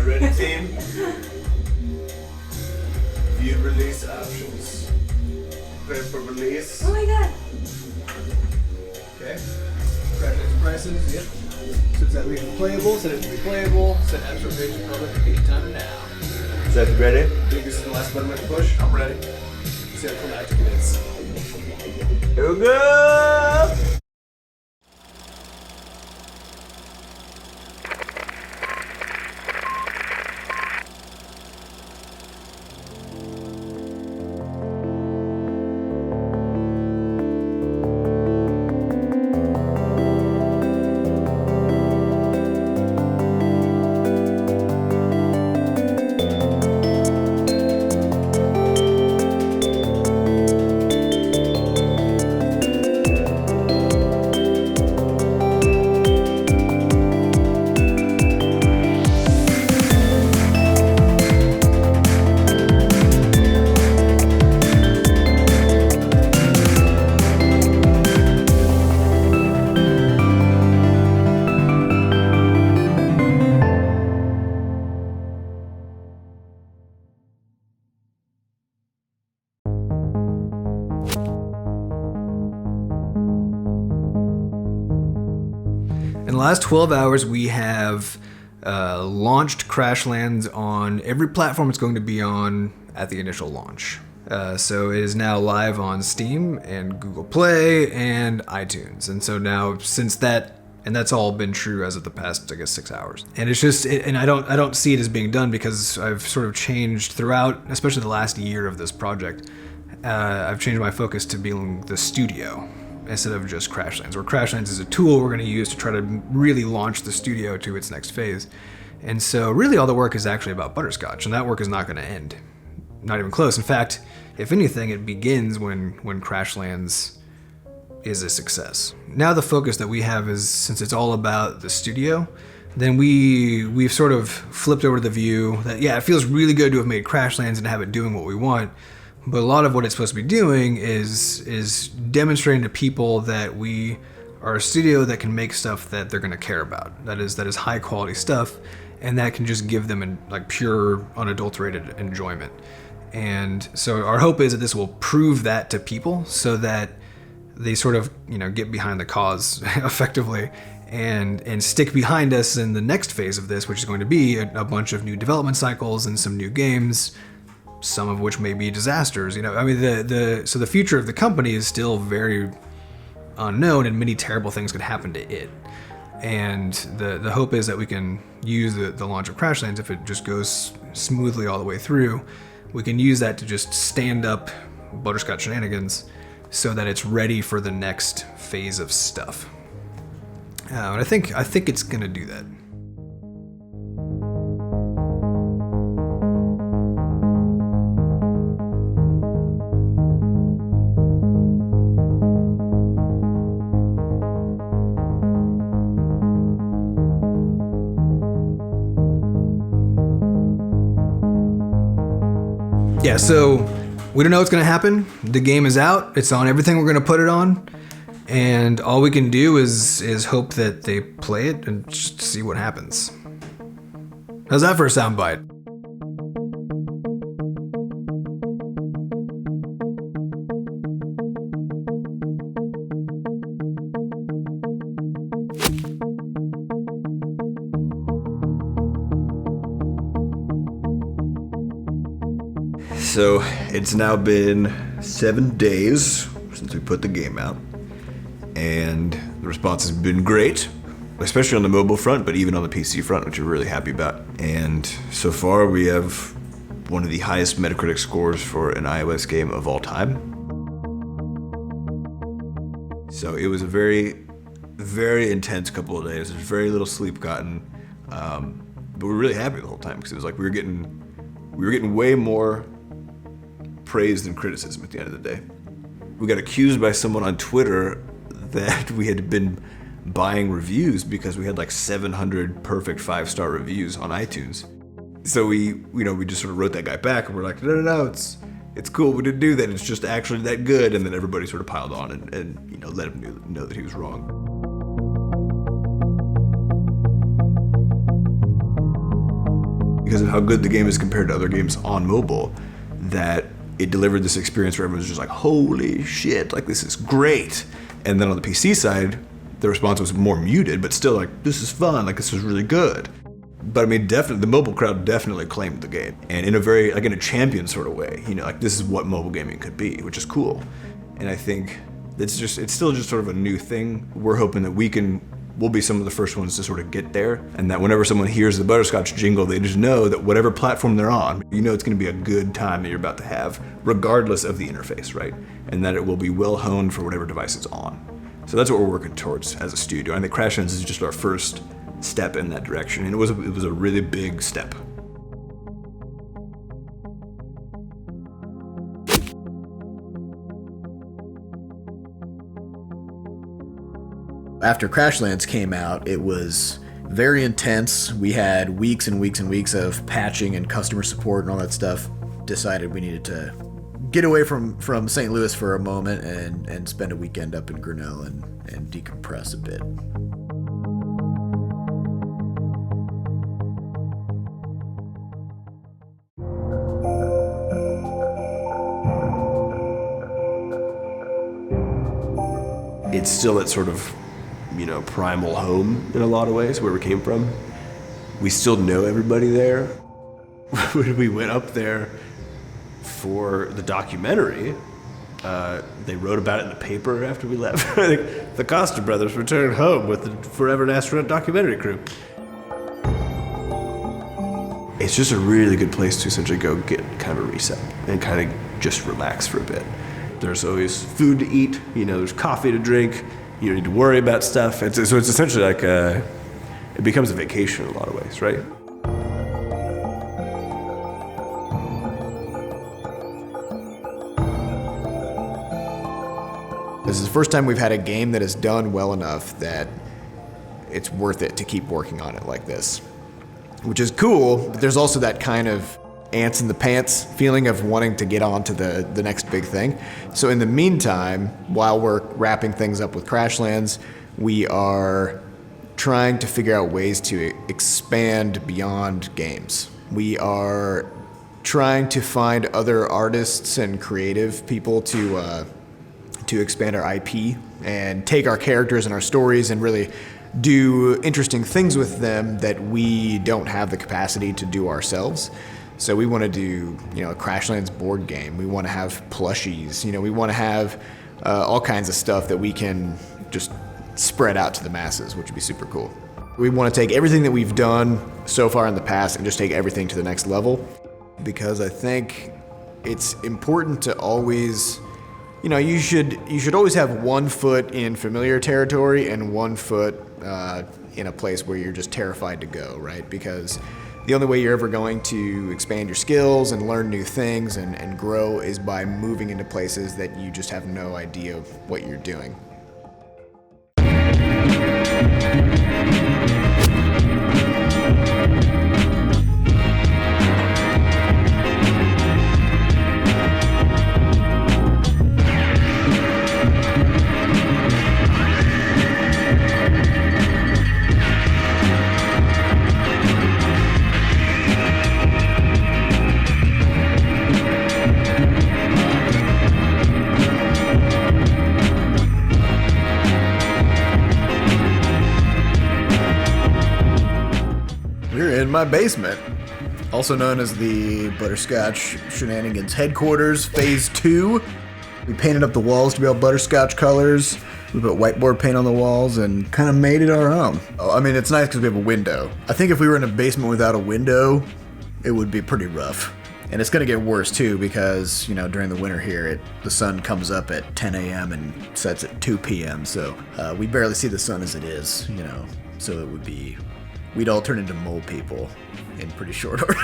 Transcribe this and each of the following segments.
Alright, ready team? View release options. Prepare for release. Oh my god. Okay. Crashlands prices, yep. So it's that leave it playable, set it to be playable, set apps for page public, anytime now. Is that ready? I think this is the last button we have to push. I'm ready. See how climactic it is. Here we go! In the last 12 hours, we have launched Crashlands on every platform it's going to be on at the initial launch. So it is now live on Steam and Google Play and iTunes. And so now, since that, and that's all been true as of the past, I guess, 6 hours. And it's just, and I don't see it as being done because I've sort of changed throughout, especially the last year of this project. I've changed my focus to being the studio instead of just Crashlands, where Crashlands is a tool we're going to use to try to really launch the studio to its next phase. And so really all the work is actually about Butterscotch, and that work is not going to end. Not even close. In fact, if anything, it begins when Crashlands is a success. Now the focus that we have is, since it's all about the studio, then we've sort of flipped over to the view that, yeah, it feels really good to have made Crashlands and have it doing what we want. But a lot of what it's supposed to be doing is demonstrating to people that we are a studio that can make stuff that they're going to care about. That is high quality stuff, and that can just give them like pure, unadulterated enjoyment. And so our hope is that this will prove that to people, so that they sort of get behind the cause effectively, and stick behind us in the next phase of this, which is going to be a bunch of new development cycles and some new games. Some of which may be disasters. I mean, so the future of the company is still very unknown, and many terrible things could happen to it. And the hope is that we can use the launch of Crashlands, if it just goes smoothly all the way through, we can use that to just stand up Butterscotch Shenanigans so that it's ready for the next phase of stuff. And I think it's gonna do that. Yeah, so we don't know what's going to happen. The game is out. It's on everything we're going to put it on. And all we can do is hope that they play it and just see what happens. How's that for a soundbite? So it's now been 7 days since we put the game out, and the response has been great, especially on the mobile front, but even on the PC front, which we're really happy about. And so far we have one of the highest Metacritic scores for an iOS game of all time. So it was a very, very intense couple of days. There's very little sleep gotten, but we were really happy the whole time, because it was like we were getting way more praise than criticism at the end of the day. We got accused by someone on Twitter that we had been buying reviews because we had like 700 perfect 5-star reviews on iTunes. So we just sort of wrote that guy back, and we're like, no, it's cool, we didn't do that, it's just actually that good. And then everybody sort of piled on and let him know that he was wrong. because of how good the game is compared to other games on mobile, that it delivered this experience where everyone's just like, holy shit, like this is great. And then on the PC side, the response was more muted, but still like, this is fun, like this is really good. But I mean, definitely, the mobile crowd definitely claimed the game, and in a very, like in a champion sort of way, you know, like this is what mobile gaming could be, which is cool. And I think it's still just sort of a new thing. We're hoping that we'll be some of the first ones to sort of get there, and that whenever someone hears the Butterscotch jingle, they just know that whatever platform they're on, you know it's gonna be a good time that you're about to have, regardless of the interface, right? And that it will be well honed for whatever device it's on. So that's what we're working towards as a studio. I think Crashlands is just our first step in that direction, and it was a really big step. After Crashlands came out, it was very intense. We had weeks and weeks and weeks of patching and customer support and all that stuff. Decided we needed to get away from St. Louis for a moment and spend a weekend up in Grinnell and decompress a bit. It's still that sort of, you know, primal home in a lot of ways where we came from. We still know everybody there. When we went up there for the documentary, they wrote about it in the paper after we left. I think the Costa brothers returned home with the Forever an Astronaut documentary crew. It's just a really good place to essentially go get kind of a reset and kind of just relax for a bit. There's always food to eat, you know, there's coffee to drink, you don't need to worry about stuff. So it's essentially like it becomes a vacation in a lot of ways, right? This is the first time we've had a game that is done well enough that it's worth it to keep working on it like this. Which is cool, but there's also that kind of ants in the pants feeling of wanting to get on to the next big thing. So in the meantime, while we're wrapping things up with Crashlands, we are trying to figure out ways to expand beyond games. We are trying to find other artists and creative people to expand our IP and take our characters and our stories and really do interesting things with them that we don't have the capacity to do ourselves. So we want to do, you know, a Crashlands board game. We want to have plushies. You know, we want to have all kinds of stuff that we can just spread out to the masses, which would be super cool. We want to take everything that we've done so far in the past and just take everything to the next level, because I think it's important to always, you know, you should always have 1 foot in familiar territory and 1 foot in a place where you're just terrified to go, right? Because the only way you're ever going to expand your skills and learn new things and grow is by moving into places that you just have no idea what you're doing. In my basement, also known as the Butterscotch Shenanigans headquarters, phase 2. We painted up the walls to be all butterscotch colors. We put whiteboard paint on the walls and kind of made it our own. I mean, it's nice because we have a window. I think if we were in a basement without a window, it would be pretty rough. And it's gonna get worse too because, you know, during the winter here, the sun comes up at 10 a.m. and sets at 2 p.m. So we barely see the sun as it is, you know, so it would be, we'd all turn into mole people in pretty short order.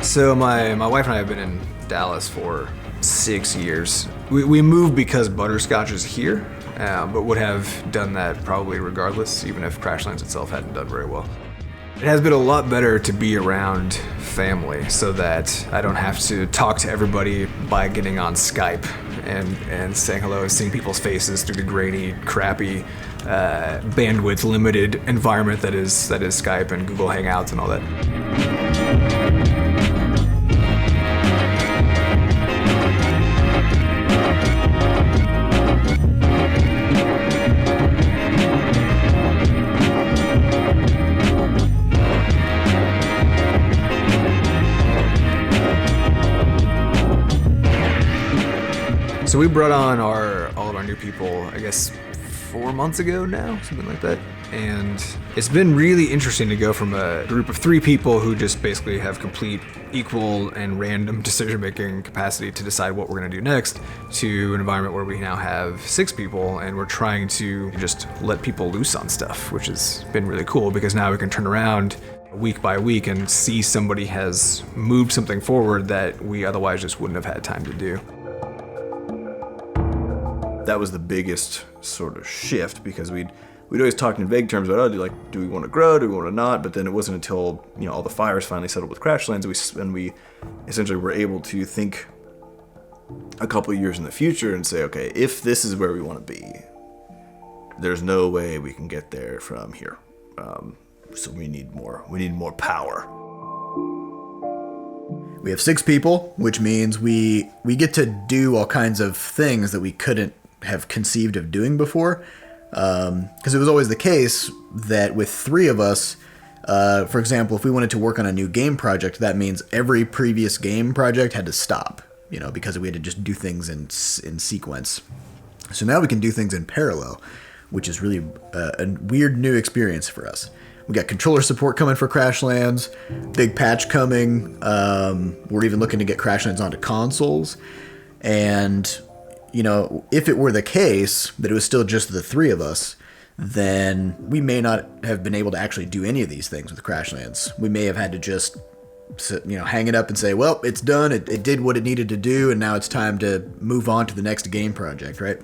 So my wife and I have been in Dallas for 6 years. We moved because Butterscotch is here, but would have done that probably regardless, even if Crashlands itself hadn't done very well. It has been a lot better to be around family so that I don't have to talk to everybody by getting on Skype and saying hello and seeing people's faces through the grainy, crappy, bandwidth limited environment that is Skype and Google Hangouts and all that. So we brought on all of our new people, I guess 4 months ago now, something like that. And it's been really interesting to go from a group of 3 people who just basically have complete equal and random decision-making capacity to decide what we're gonna do next, to an environment where we now have 6 people and we're trying to just let people loose on stuff, which has been really cool because now we can turn around week by week and see somebody has moved something forward that we otherwise just wouldn't have had time to do. That was the biggest sort of shift because we'd always talked in vague terms about, do we want to grow, do we want to not? But then it wasn't until all the fires finally settled with Crashlands and we essentially were able to think a couple of years in the future and say, okay, if this is where we want to be, there's no way we can get there from here. So we need more power. We have 6 people, which means we get to do all kinds of things that we couldn't have conceived of doing before. Because it was always the case that with 3 of us, for example, if we wanted to work on a new game project, that means every previous game project had to stop, because we had to just do things in sequence. So now we can do things in parallel, which is really a weird new experience for us. We got controller support coming for Crashlands, big patch coming. We're even looking to get Crashlands onto consoles. And, if it were the case that it was still just the 3 of us, then we may not have been able to actually do any of these things with Crashlands. We may have had to just, hang it up and say, well, it's done. It did what it needed to do, and now it's time to move on to the next game project, right?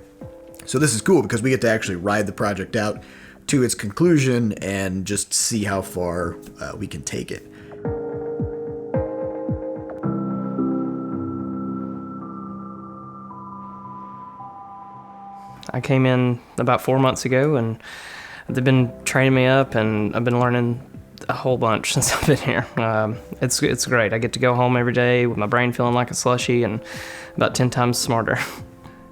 So this is cool because we get to actually ride the project out to its conclusion and just see how far we can take it. I came in about 4 months ago and they've been training me up and I've been learning a whole bunch since I've been here. It's great. I get to go home every day with my brain feeling like a slushie and about 10 times smarter.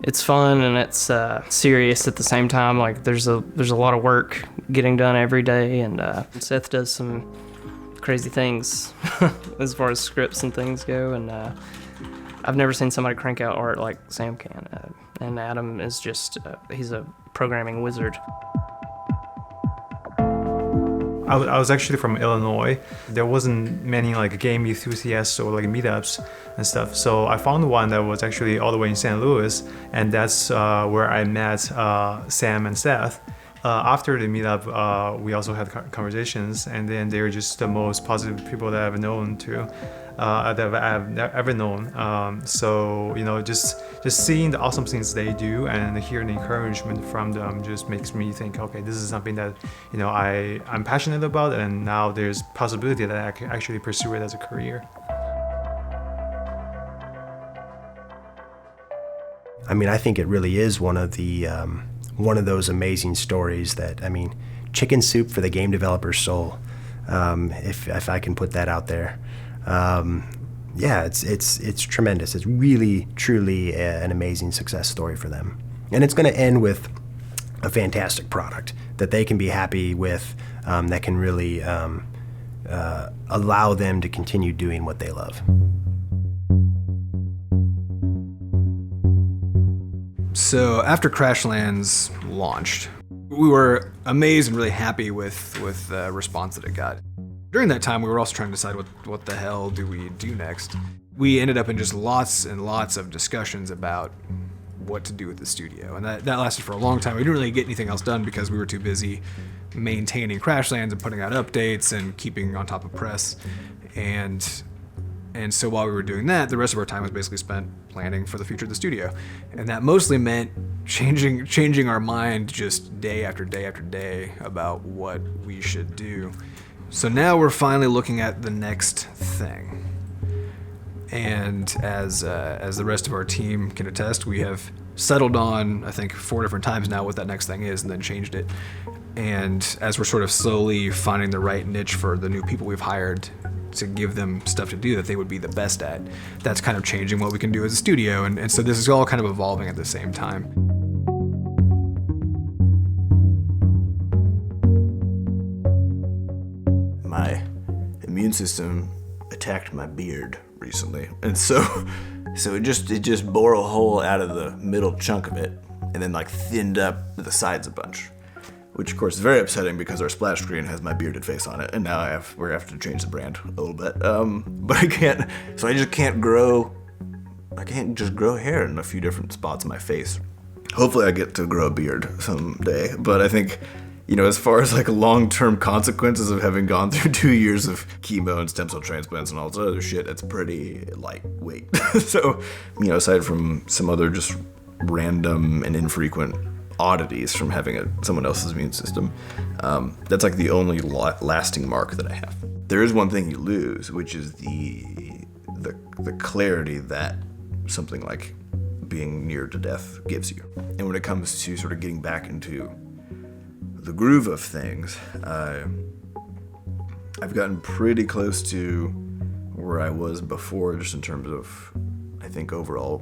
It's fun and it's serious at the same time. Like there's a lot of work getting done every day, and Seth does some crazy things as far as scripts and things go. And I've never seen somebody crank out art like Sam can. And Adam is just he's a programming wizard. I was actually from Illinois. There wasn't many game enthusiasts or meetups and stuff. So I found one that was actually all the way in St. Louis, and that's where I met Sam and Seth. After the meetup, we also had conversations, and then they were just the most positive people that I've known that I've ever known. So just seeing the awesome things they do and hearing the encouragement from them just makes me think, okay, this is something that I'm passionate about, and now there's possibility that I can actually pursue it as a career. I mean, I think it really is one of those amazing stories that, chicken soup for the game developer's soul, if I can put that out there. It's tremendous. It's really, truly an amazing success story for them. And it's going to end with a fantastic product that they can be happy with, that can really allow them to continue doing what they love. So after Crashlands launched, we were amazed and really happy with the response that it got. During that time, we were also trying to decide what the hell do we do next. We ended up in just lots and lots of discussions about what to do with the studio, and that lasted for a long time. We didn't really get anything else done because we were too busy maintaining Crashlands and putting out updates and keeping on top of press. And so while we were doing that, the rest of our time was basically spent planning for the future of the studio. And that mostly meant changing our mind just day after day after day about what we should do. So now we're finally looking at the next thing. And as the rest of our team can attest, we have settled on, I think, 4 different times now what that next thing is and then changed it. And as we're sort of slowly finding the right niche for the new people we've hired to give them stuff to do that they would be the best at, that's kind of changing what we can do as a studio. And so this is all kind of evolving at the same time. My immune system attacked my beard recently, and so it just bore a hole out of the middle chunk of it, and then like thinned up the sides a bunch, which of course is very upsetting because our splash screen has my bearded face on it, and now we're gonna have to change the brand a little bit. But I can't, so I just can't grow. I can't just grow hair in a few different spots in my face. Hopefully, I get to grow a beard someday, but I think, you know, as far as like long-term consequences of having gone through 2 years of chemo and stem cell transplants and all this other shit, it's pretty lightweight. So, you know, aside from some other just random and infrequent oddities from having someone else's immune system, that's like the only lasting mark that I have. There is one thing you lose, which is the clarity that something like being near to death gives you. And when it comes to sort of getting back into the groove of things, I've gotten pretty close to where I was before, just in terms of, I think, overall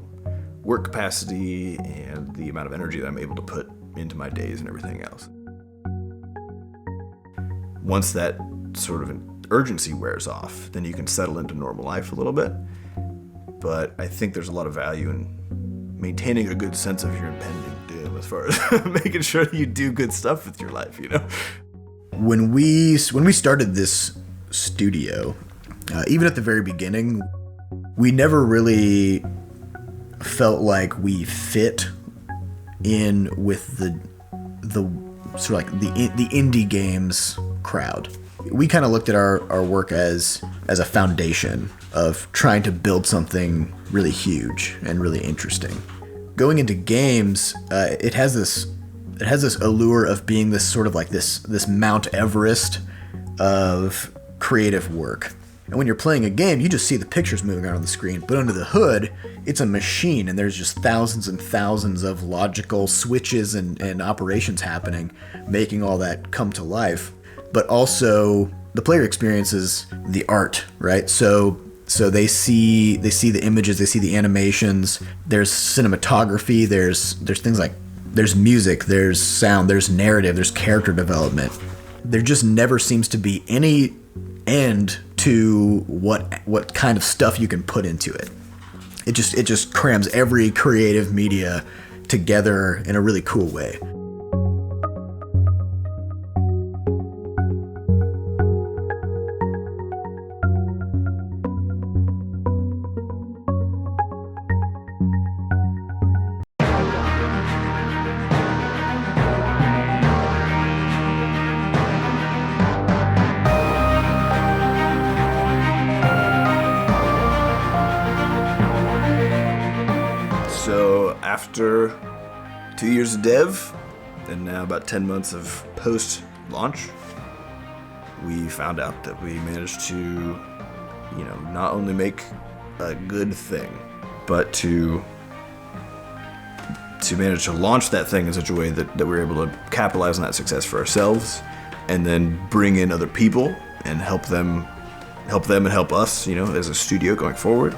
work capacity and the amount of energy that I'm able to put into my days and everything else. Once that sort of urgency wears off, then you can settle into normal life a little bit. But I think there's a lot of value in maintaining a good sense of your impending doom, as far as making sure that you do good stuff with your life, you know? When we started this studio, even at the very beginning, we never really felt like we fit in with the sort of like the indie games crowd. We kind of looked at our work as a foundation of trying to build something really huge and really interesting. Going into games, it has this allure of being this sort of like this Mount Everest of creative work. And when you're playing a game, you just see the pictures moving around on the screen, but under the hood, it's a machine, and there's just thousands and thousands of logical switches and operations happening, making all that come to life. But also, the player experiences the art, right? So they see the images, they see the animations. There's cinematography. There's things like there's music, there's sound, there's narrative, there's character development. There just never seems to be any end to what kind of stuff you can put into it. It just crams every creative media together in a really cool way. So after 2 years of dev and now about 10 months of post-launch, we found out that we managed to, you know, not only make a good thing, but to manage to launch that thing in such a way that we were able to capitalize on that success for ourselves, and then bring in other people and help them and help us, you know, as a studio going forward,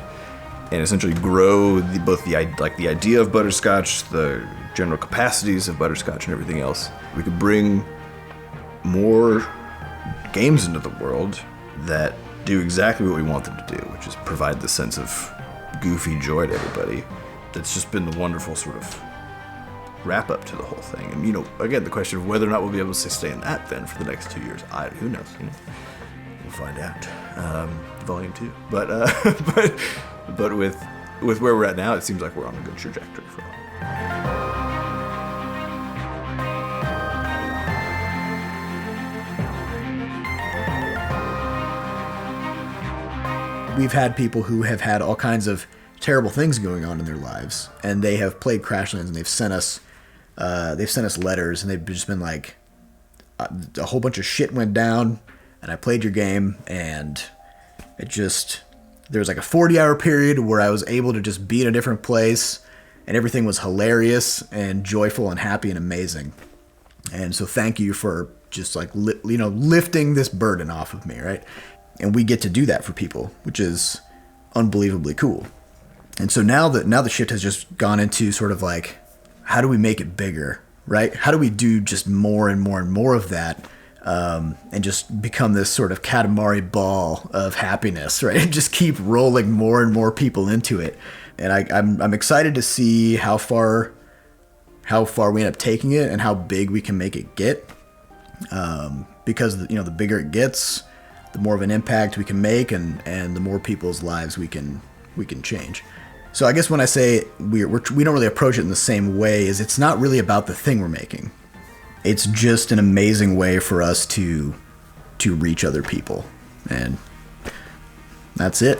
and essentially grow both the idea of Butterscotch, the general capacities of Butterscotch, and everything else. We could bring more games into the world that do exactly what we want them to do, which is provide the sense of goofy joy to everybody. That's just been the wonderful sort of wrap up to the whole thing. And, you know, again, the question of whether or not we'll be able to sustain that then for the next 2 years, who knows, you know? We'll find out. Volume 2. But with where we're at now, it seems like we're on a good trajectory for it. We've had people who have had all kinds of terrible things going on in their lives, and they have played Crashlands, and they've sent us letters, and they've just been like, a whole bunch of shit went down, and I played your game, and there was like a 40-hour period where I was able to just be in a different place, and everything was hilarious and joyful and happy and amazing. And so thank you for just like, lifting this burden off of me, right? And we get to do that for people, which is unbelievably cool. And so now the shift has just gone into sort of like, how do we make it bigger, right? How do we do just more and more and more of that, and just become this sort of Katamari ball of happiness, right? And just keep rolling more and more people into it. And I'm excited to see how far we end up taking it and how big we can make it get. Because the bigger it gets, the more of an impact we can make, and the more people's lives we can change. So I guess when I say we don't really approach it in the same way, is it's not really about the thing we're making. It's just an amazing way for us to reach other people, and that's it.